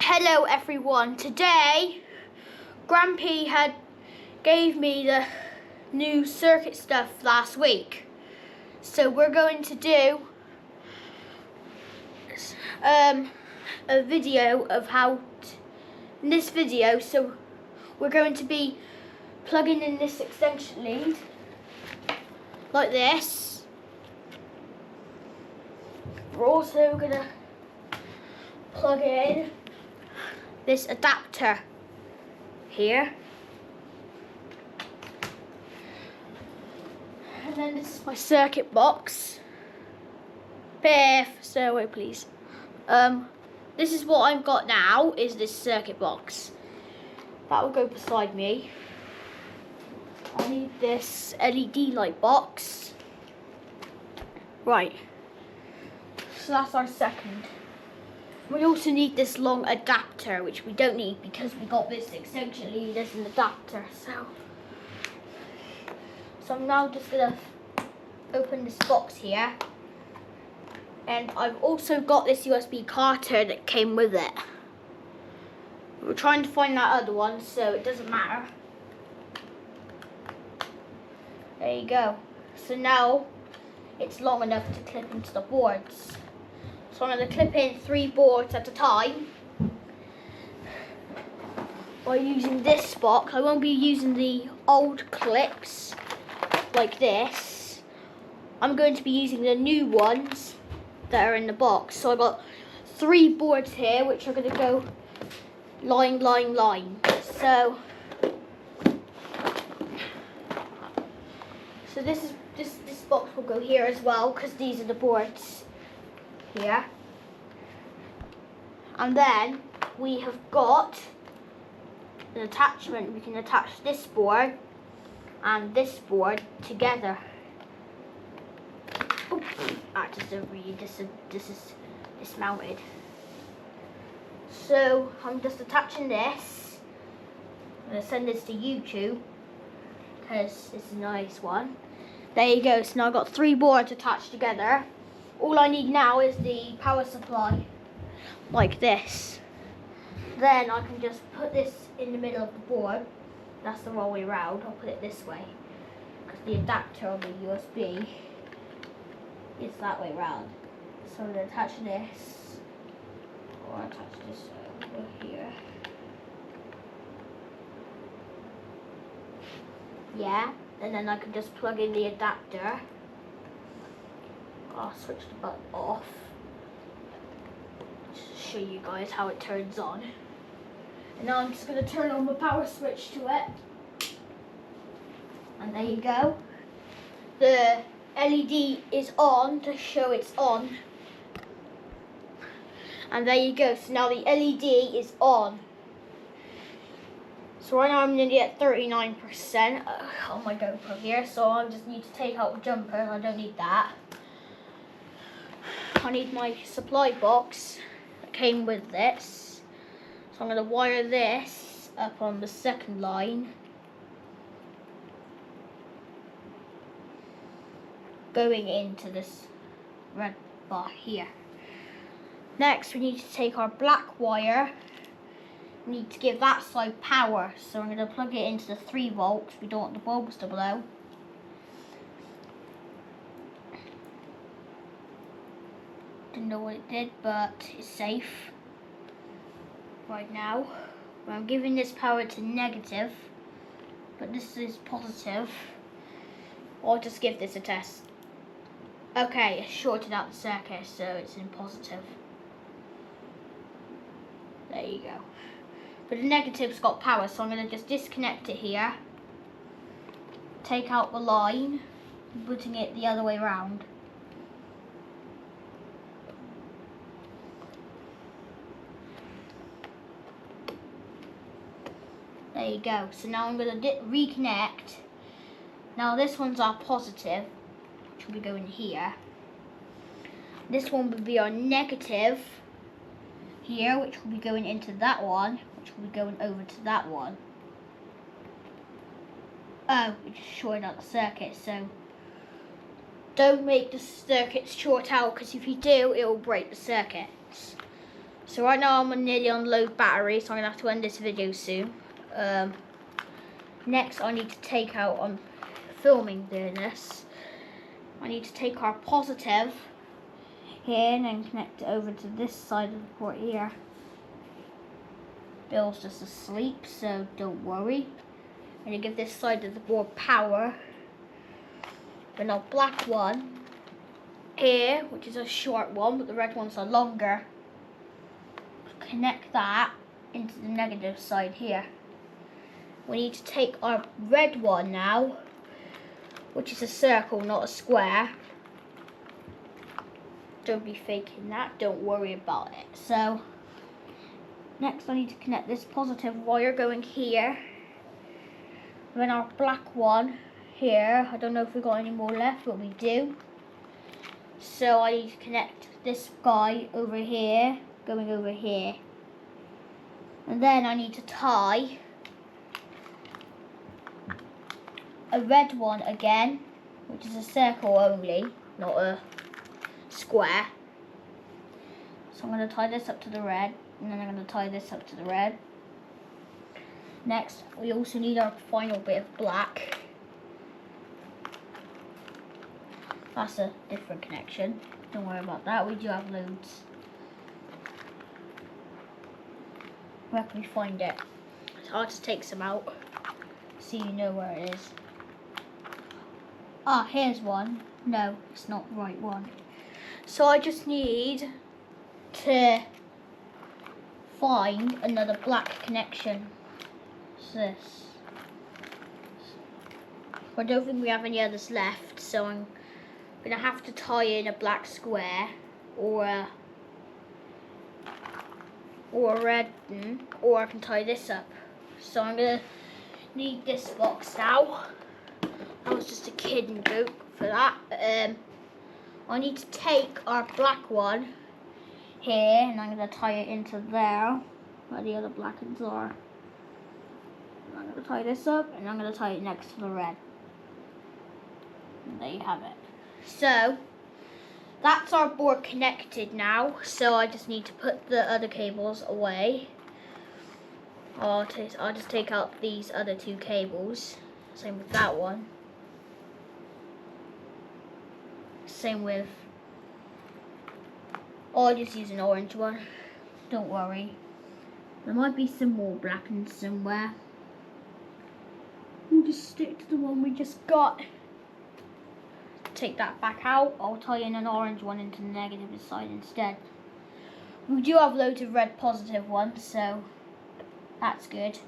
Hello everyone. Today Grampy gave me the new circuit stuff last week, so we're going to do a video of in this video. So we're going to be plugging in this extension lead like this. We're also gonna plug in this adapter here, and then this is my circuit box. Biff, stay away please. This is what I've got now, is this circuit box. That will go beside me. I need this LED light box. Right, so that's our second. We also need this long adapter, which we don't need because we got this extension lead as an adapter. So I'm now just gonna open this box here, and I've also got this USB carter that came with it. We're trying to find that other one, so it doesn't matter. There you go. So now it's long enough to clip into the boards. So I'm going to clip in 3 boards at a time by using this box. I won't be using the old clips like this. I'm going to be using the new ones that are in the box. So I've got 3 boards here, which are going to go line, line, line. So this box will go here as well, because these are the boards here. And then we have got an attachment. We can attach this board and this board together. Oops, this is dismounted. So I'm just attaching this. I'm going to send this to YouTube because it's a nice one. There you go. So now I've got 3 boards attached together. All I need now is the power supply, like this. Then I can just put this in the middle of the board. That's the wrong way around. I'll put it this way, because the adapter on the USB is that way around. So I'm going to attach this, or attach this over here. Yeah, and then I can just plug in the adapter. I'll switch the button off just to show you guys how it turns on. And now I'm just going to turn on the power switch to it. And there you go. The LED is on to show it's on. And there you go. So now the LED is on. So right now I'm nearly at 39% on my GoPro here. So I just need to take out the jumper. I don't need that. I need my supply box that came with this. So I'm going to wire this up on the second line, going into this red bar here. Next we need to take our black wire. We need to give that side power. So I'm going to plug it into the 3 volts. We don't want the bulbs to blow. Didn't know what it did, but it's safe right now. I'm giving this power to negative, but this is positive. I'll just give this a test. Okay, it's shorted out the circuit, so it's in positive. There you go. But the negative's got power, so I'm going to just disconnect it here. Take out the line, putting it the other way around. There you go. So now I'm going to reconnect. Now this one's our positive, which will be going here. This one will be our negative here, which will be going into that one, which will be going over to that one. Oh, we just shorted out the circuit, so don't make the circuits short out, because if you do, it will break the circuits. So right now I'm nearly on low battery, so I'm going to have to end this video soon. Next I need to take out, I'm filming doing this, I need to take our positive here and then connect it over to this side of the port here. Bill's just asleep, so don't worry. I'm going to give this side of the board power. Then our black one here, which is a short one, but the red ones are longer. Connect that into the negative side here. We need to take our red one now, which is a circle, not a square. Don't be faking that, don't worry about it. So, next I need to connect this positive wire going here. Then our black one here, I don't know if we've got any more left, but we do. So I need to connect this guy over here, going over here. And then I need to tie a red one again, which is a circle only, not a square. So I'm going to tie this up to the red, and then I'm going to tie this up to the red. Next, we also need our final bit of black. That's a different connection. Don't worry about that. We do have loads. Where can we find it? I'll just take some out so you know where it is. Ah, here's one. No, it's not the right one. So I just need to find another black connection. What's this? I don't think we have any others left, so I'm gonna have to tie in a black square or a red one, or I can tie this up. So I'm gonna need this box now. I was just a kid and boot for that. I need to take our black one here and I'm gonna tie it into there where the other black ones are. And I'm gonna tie this up and I'm gonna tie it next to the red. And there you have it. So that's our board connected now, so I just need to put the other cables away. I'll just take out these other two cables. Same with that one. Same with... I'll just use an orange one. Don't worry. There might be some more black ones somewhere. We'll just stick to the one we just got. Take that back out. I'll tie in an orange one into the negative side instead. We do have loads of red positive ones, so that's good.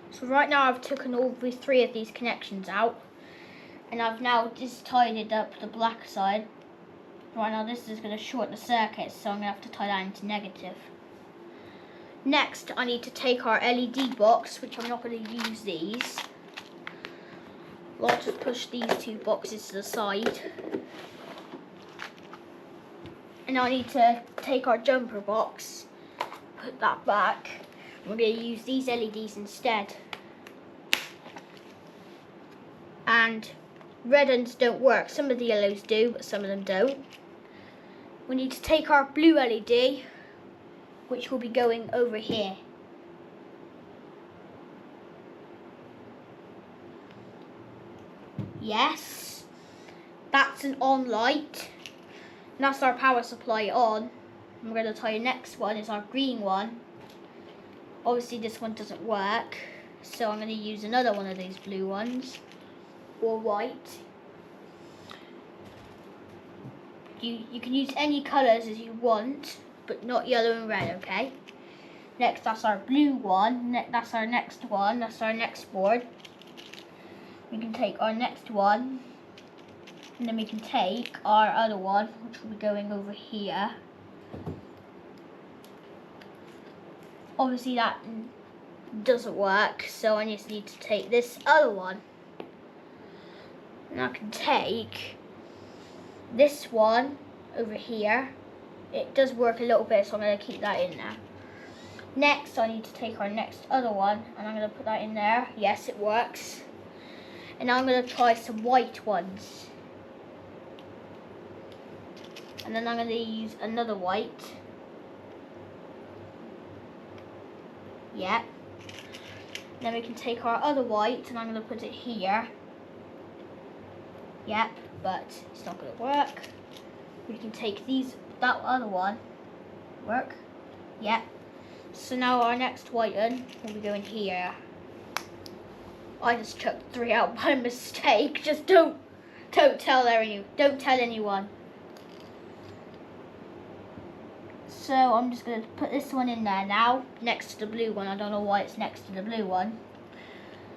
So right now I've taken all three of these connections out, and I've now just tied it up the black side. Right now this is going to short the circuit, so I'm going to have to tie that into negative. Next I need to take our LED box, which I'm not going to use these. I'll just push these two boxes to the side. And I need to take our jumper box, put that back. We're going to use these LEDs instead. And red ones don't work. Some of the yellows do, but some of them don't. We need to take our blue LED, which will be going over here. Yes, that's an on light. And that's our power supply on. I'm going to tie the next one is our green one. Obviously this one doesn't work, so I'm going to use another one of these blue ones, or white. You can use any colours as you want, but not yellow and red, okay? Next, that's our blue one. That's our next one. That's our next board. We can take our next one, and then we can take our other one, which will be going over here. Obviously that doesn't work, so I just need to take this other one. And I can take this one over here. It does work a little bit, so I'm going to keep that in there. Next, I need to take our next other one, and I'm going to put that in there. Yes, it works. And now I'm going to try some white ones. And then I'm going to use another white. Yep. Then we can take our other white, and I'm going to put it here. Yep, but it's not going to work. We can take that other one. Work? Yep. So now our next white one will be going here. I just chucked 3 out by mistake. Just don't tell anyone. So I'm just going to put this one in there now, next to the blue one. I don't know why it's next to the blue one.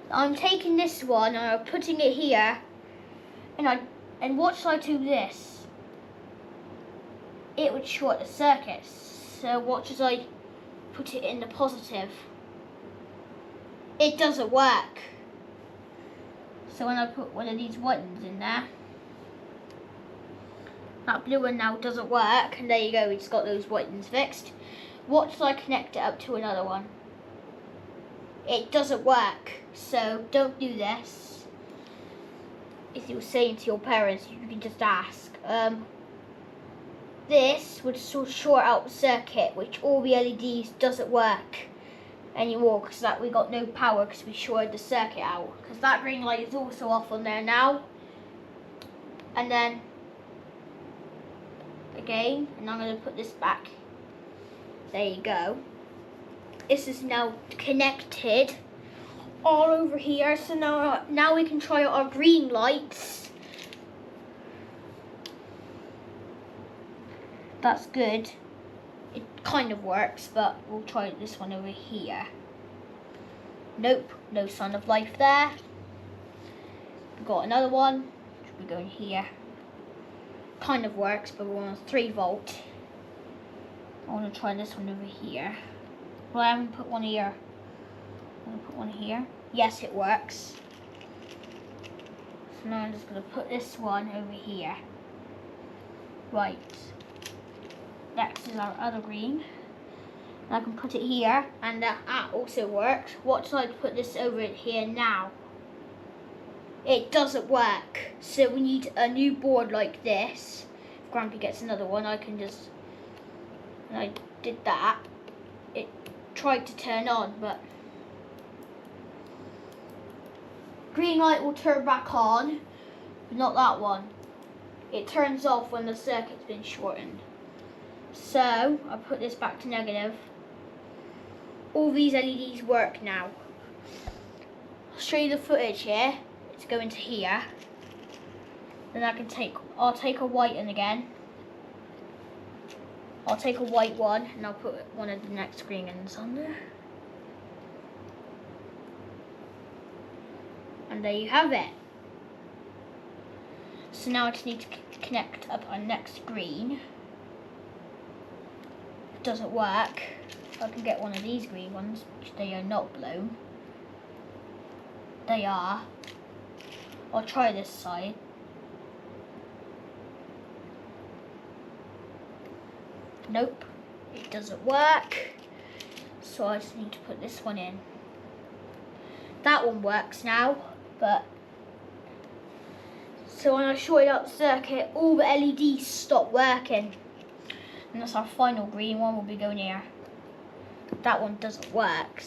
I'm taking this one and I'm putting it here, and watch I do this. It would short the circuit. So watch as I put it in the positive. It doesn't work. So when I put one of these white ones in there, that blue one now doesn't work, and there you go, it's got those white ones fixed. Watch as I connect it up to another one. It doesn't work, so don't do this. If you were saying to your parents, you can just ask. This would sort of short out the circuit, which all the LEDs doesn't work anymore, because that we got no power because we shorted the circuit out. Because that green light is also off on there now. And then again, and I'm going to put this back. There you go. This is now connected all over here. So now we can try out our green lights. That's good. It kind of works, but we'll try this one over here. Nope, no sign of life there. We've got another one, should be going here. Kind of works, but we're on 3 volt. I want to try this one over here. Well, I haven't put one here. I'm going to put one here. Yes, it works. So now I'm just going to put this one over here. Right. Next is our other green. And I can put it here, and that also works. Watch I put this over it here now. It doesn't work. So we need a new board like this. If Grumpy gets another one, I can just... And I did that. It tried to turn on, but... Green light will turn back on, but not that one. It turns off when the circuit's been shortened. So, I'll put this back to negative. All these LEDs work now. I'll show you the footage here. It's going to here. Then I'll take a white one again. I'll take a white one and I'll put one of the next green ones on there. And there you have it. So now I just need to connect up our next green. It doesn't work. I can get one of these green ones, which they are not blown. They are. I'll try this side. Nope, it doesn't work. So I just need to put this one in. That one works now, but so when I shorted out the circuit, all the LEDs stopped working. And that's our final green one, will be going here. That one doesn't work.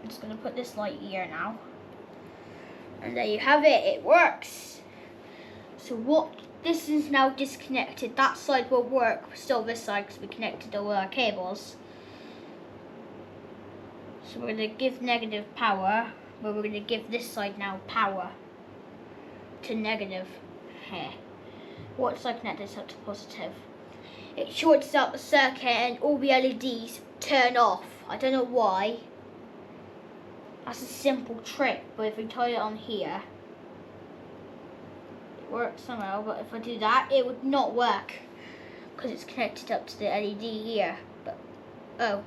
I'm just going to put this light here now. And there you have it, it works. So this is now disconnected. That side will work, still this side because we connected all our cables. So we're going to give negative power, but we're going to give this side now power to negative here. Once I connect this up to positive, it shorts out the circuit and all the LEDs turn off. I don't know why. That's a simple trick, but if we tie it on here, it works somehow, but if I do that, it would not work because it's connected up to the LED here. But, oh.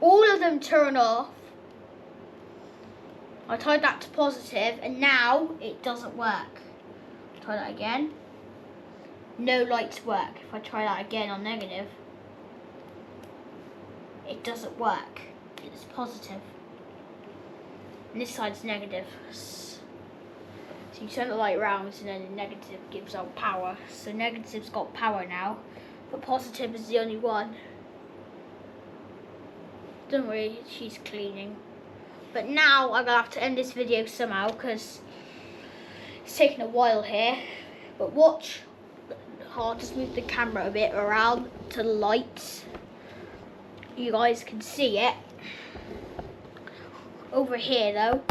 All of them turn off. I tied that to positive and now it doesn't work. Try that again. No lights work. If I try that again on negative, it doesn't work. It's positive. And this side's negative. So you turn the light around and then the negative gives out power. So negative's got power now. But positive is the only one. Don't worry, she's cleaning. But now I'm gonna have to end this video somehow because it's taking a while here. But watch. I'll just move the camera a bit around to the lights. You guys can see it. Over here though.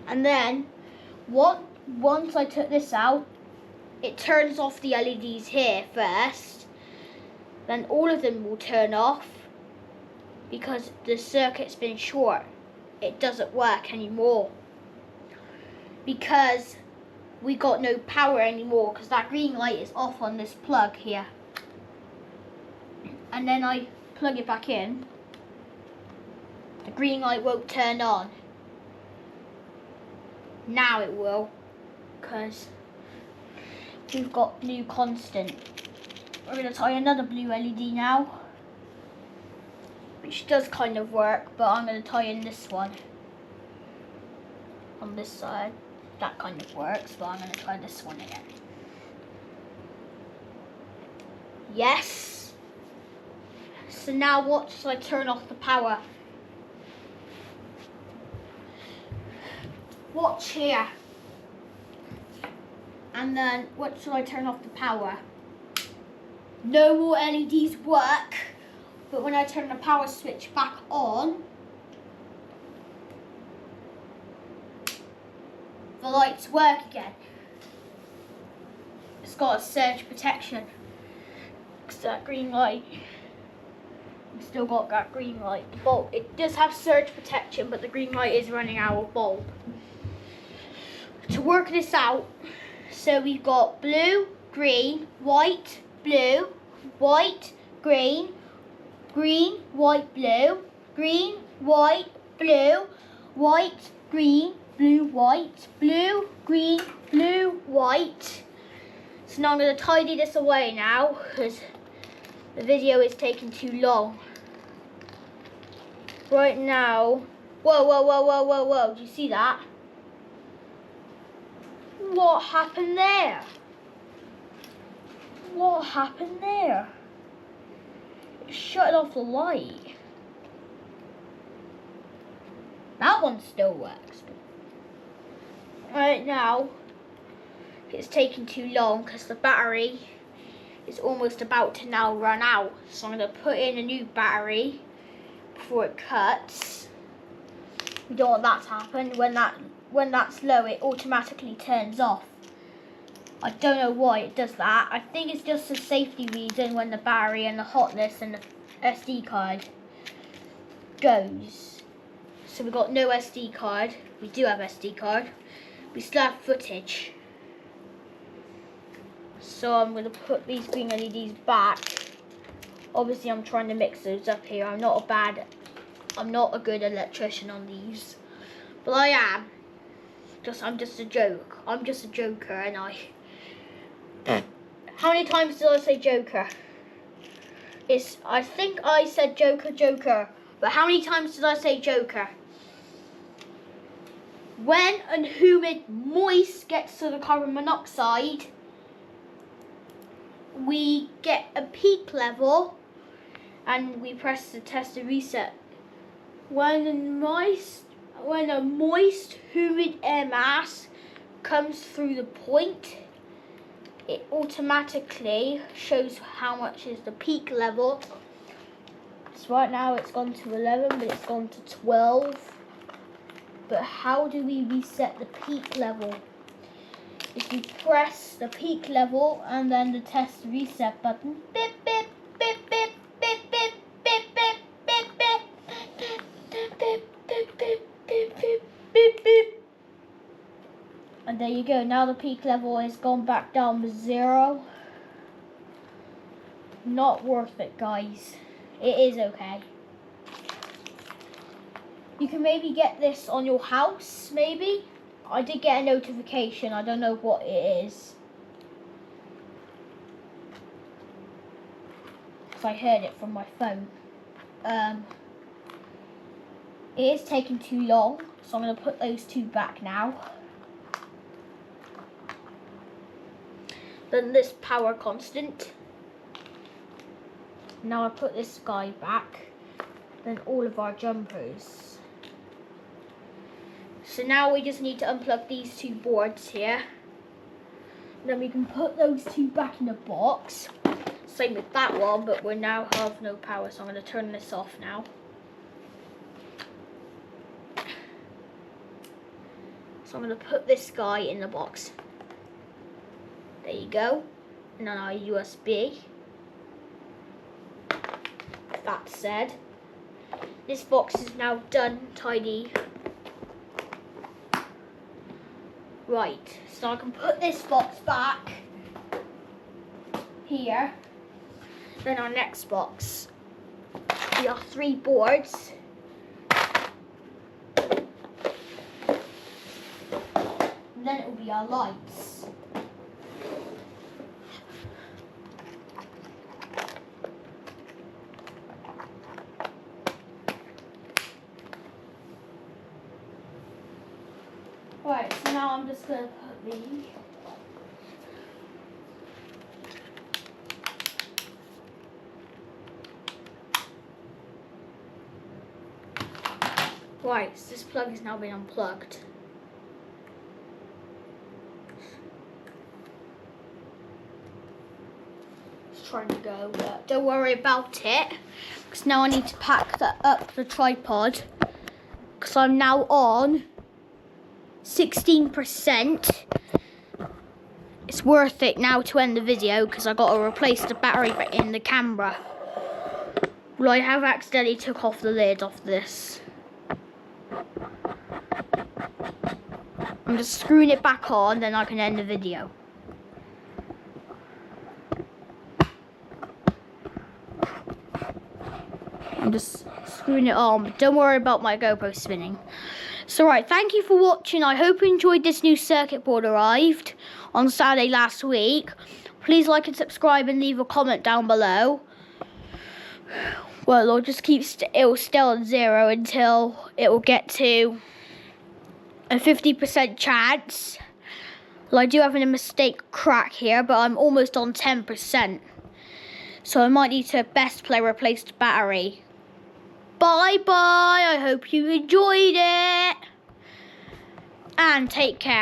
And then once I took this out, it turns off the LEDs here first. Then all of them will turn off because the circuit's been short. It doesn't work anymore because we got no power anymore because that green light is off on this plug here. And then I plug it back in. The green light won't turn on. Now it will because we've got blue constant. We're going to tie another blue LED now, which does kind of work, but I'm going to tie in this one on this side. That kind of works, but I'm going to try this one again. Yes. So now watch as I turn off the power. Watch here. And then watch till I turn off the power. No more LEDs work, but when I turn the power switch back on, the lights work again. It's got a surge protection. It's that green light. I've still got that green light. The bulb, it does have surge protection, but the green light is running out of bulb. To work this out, so we've got blue, green, white, blue, white, green, green, white, blue, green, white, blue, white, green, blue, white, blue, green, blue, white. So now I'm going to tidy this away now because the video is taking too long. Right now, whoa, do you see that? What happened there? What happened there? It shut off the light. That one still works. Right now, it's taking too long because the battery is almost about to now run out. So I'm going to put in a new battery before it cuts. We don't want that to happen. When that's low, it automatically turns off. I don't know why it does that. I think it's just a safety reason when the battery and the hotness and the SD card goes. So we've got no SD card. We do have SD card. We still have footage. So I'm going to put these green LEDs back. Obviously I'm trying to mix those up here. I'm not a good electrician on these. But I am. I'm just a joke. I'm just a joker, and how many times did I say joker? I think I said joker. But how many times did I say joker? When an humid moist gets to the carbon monoxide, we get a peak level, and we press the test and reset. When a moist, humid air mass comes through the point, it automatically shows how much is the peak level. So right now it's gone to 11, but it's gone to 12. But how do we reset the peak level? If you press the peak level and then the test reset button, beep, beep, beep, beep, beep, beep, beep, beep, beep, beep, beep, beep, beep, beep, beep, beep, beep, beep. And there you go. Now the peak level has gone back down to 0. Not worth it, guys. It is okay. You can maybe get this on your house, maybe. I did get a notification. I don't know what it is. Because I heard it from my phone. It is taking too long, so I'm going to put those two back now. Then this power constant. Now I put this guy back. Then all of our jumpers. So now we just need to unplug these two boards here. Then we can put those two back in the box. Same with that one, but we now have no power, so I'm going to turn this off now. So I'm going to put this guy in the box. There you go. And then our USB. That said, this box is now done, tidy. Right, so I can put this box back here. Then our next box, we have 3 boards. And then it will be our lights. Right, so now I'm just going to put these. Right, so this plug has now been unplugged. It's trying to go, but don't worry about it. Because now I need to pack up the tripod. Because I'm now on 16%. It's worth it now to end the video because I got to replace the battery in the camera. Well, I have accidentally took off the lid off this. I'm just screwing it back on, then I can end the video. I'm just screwing it on, but don't worry about my GoPro spinning. So right, thank you for watching. I hope you enjoyed this new circuit board arrived on Saturday last week. Please like and subscribe and leave a comment down below. Well, it'll just keep it will stay on 0 until it will get to a 50% chance. Well, I do have a mistake crack here, but I'm almost on 10%. So I might need to best play replace the battery. Bye bye. I hope you enjoyed it. And take care.